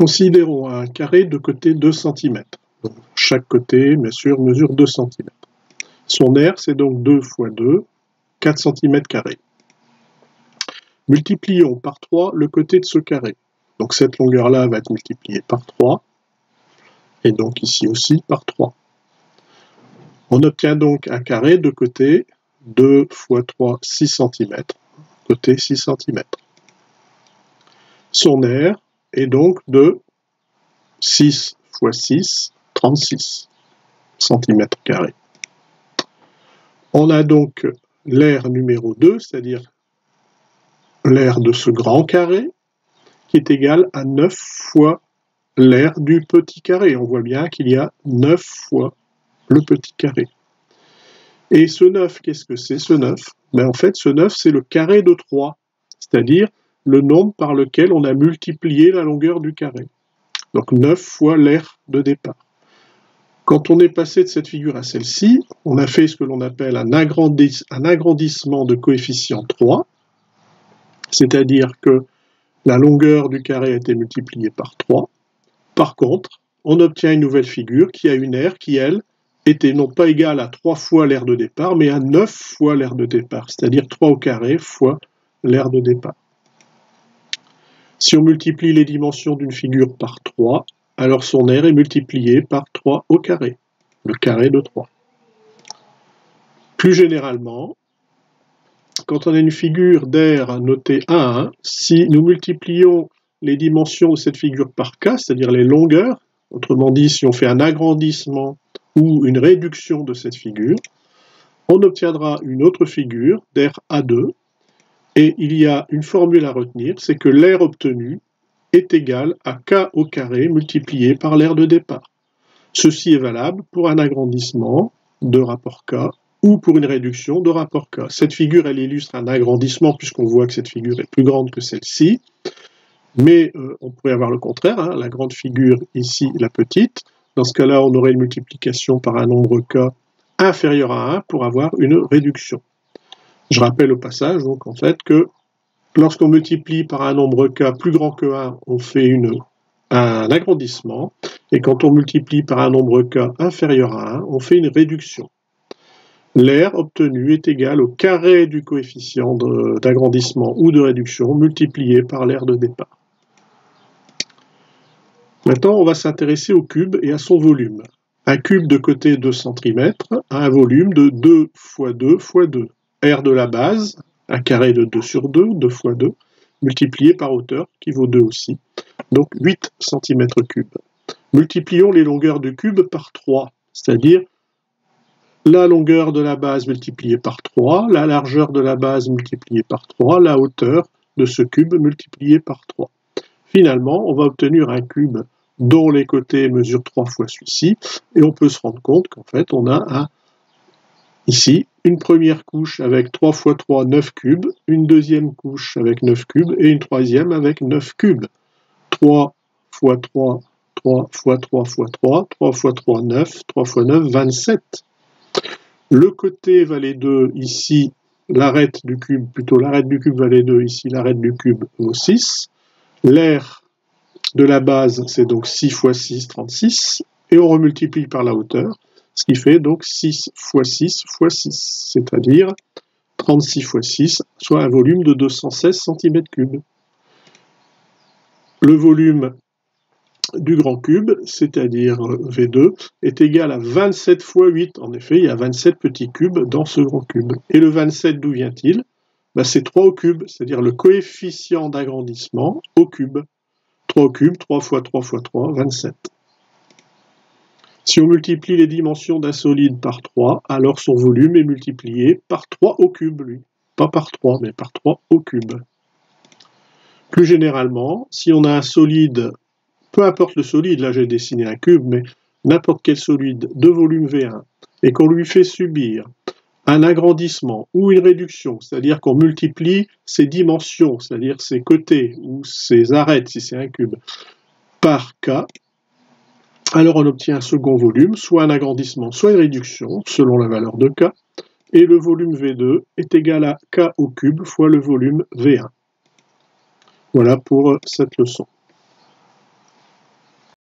Considérons un carré de côté 2 cm. Donc, chaque côté, bien sûr, mesure 2 cm. Son aire, c'est donc 2 fois 2, 4 cm². Multiplions par 3 le côté de ce carré. Donc cette longueur-là va être multipliée par 3, et donc ici aussi par 3. On obtient donc un carré de côté 2 fois 3, 6 cm, côté 6 cm. Son aire est donc de 6 fois 6, 36 cm². On a donc l'aire numéro 2, c'est-à-dire l'aire de ce grand carré, qui est égal à 9 fois l'aire du petit carré. On voit bien qu'il y a 9 fois le petit carré. Et ce 9, qu'est-ce que c'est ce 9? Ben, en fait, ce 9, c'est le carré de 3, c'est-à-dire le nombre par lequel on a multiplié la longueur du carré. Donc 9 fois l'aire de départ. Quand on est passé de cette figure à celle-ci, on a fait ce que l'on appelle un agrandissement de coefficient 3, c'est-à-dire que la longueur du carré a été multipliée par 3. Par contre, on obtient une nouvelle figure qui a une aire qui, elle, était non pas égale à 3 fois l'aire de départ, mais à 9 fois l'aire de départ, c'est-à-dire 3 au carré fois l'aire de départ. Si on multiplie les dimensions d'une figure par 3, alors son aire est multipliée par 3 au carré, le carré de 3. Plus généralement, quand on a une figure d'aire notée 1, si nous multiplions les dimensions de cette figure par k, c'est-à-dire les longueurs, autrement dit, si on fait un agrandissement ou une réduction de cette figure, on obtiendra une autre figure d'aire A2, et il y a une formule à retenir, c'est que l'aire obtenue est égale à k au carré multiplié par l'aire de départ. Ceci est valable pour un agrandissement de rapport k ou pour une réduction de rapport k. Cette figure, elle illustre un agrandissement puisqu'on voit que cette figure est plus grande que celle-ci, mais on pourrait avoir le contraire, hein, la grande figure ici, la petite. Dans ce cas-là, on aurait une multiplication par un nombre k inférieur à 1 pour avoir une réduction. Je rappelle au passage donc en fait que lorsqu'on multiplie par un nombre k plus grand que 1, on fait un agrandissement, et quand on multiplie par un nombre k inférieur à 1, on fait une réduction. L'aire obtenue est égale au carré du coefficient d'agrandissement ou de réduction multiplié par l'aire de départ. Maintenant, on va s'intéresser au cube et à son volume. Un cube de côté 2 cm a un volume de 2 fois 2 fois 2. R de la base, un carré de 2 sur 2, 2 fois 2, multiplié par hauteur, qui vaut 2 aussi, donc 8 cm3. Multiplions les longueurs du cube par 3, c'est-à-dire la longueur de la base multipliée par 3, la largeur de la base multipliée par 3, la hauteur de ce cube multiplié par 3. Finalement, on va obtenir un cube dont les côtés mesurent 3 fois celui-ci, et on peut se rendre compte qu'en fait, on a ici une première couche avec 3 fois 3, 9 cubes, une deuxième couche avec 9 cubes, et une troisième avec 9 cubes. 3 fois 3, 3 fois 3 fois 3, 3 fois 3, 9, 3 fois 9, 27. Le côté valait 2, ici, l'arête du cube, plutôt l'arête du cube valait 2, ici, l'arête du cube vaut 6. L'aire de la base, c'est donc 6 fois 6, 36, et on remultiplie par la hauteur, ce qui fait donc 6 fois 6 fois 6, c'est-à-dire 36 fois 6, soit un volume de 216 cm3. Le volume du grand cube, c'est-à-dire V2, est égal à 27 fois 8. En effet, il y a 27 petits cubes dans ce grand cube. Et le 27, d'où vient-il? Ben, c'est 3 au cube, c'est-à-dire le coefficient d'agrandissement au cube. 3 au cube, 3 fois 3 fois 3, 27. Si on multiplie les dimensions d'un solide par 3, alors son volume est multiplié par 3 au cube, lui. Pas par 3, mais par 3 au cube. Plus généralement, si on a un solide, peu importe le solide, là j'ai dessiné un cube, mais n'importe quel solide de volume V1, et qu'on lui fait subir un agrandissement ou une réduction, c'est-à-dire qu'on multiplie ses dimensions, c'est-à-dire ses côtés ou ses arêtes, si c'est un cube, par K, alors on obtient un second volume, soit un agrandissement, soit une réduction, selon la valeur de K, et le volume V2 est égal à K au cube fois le volume V1. Voilà pour cette leçon.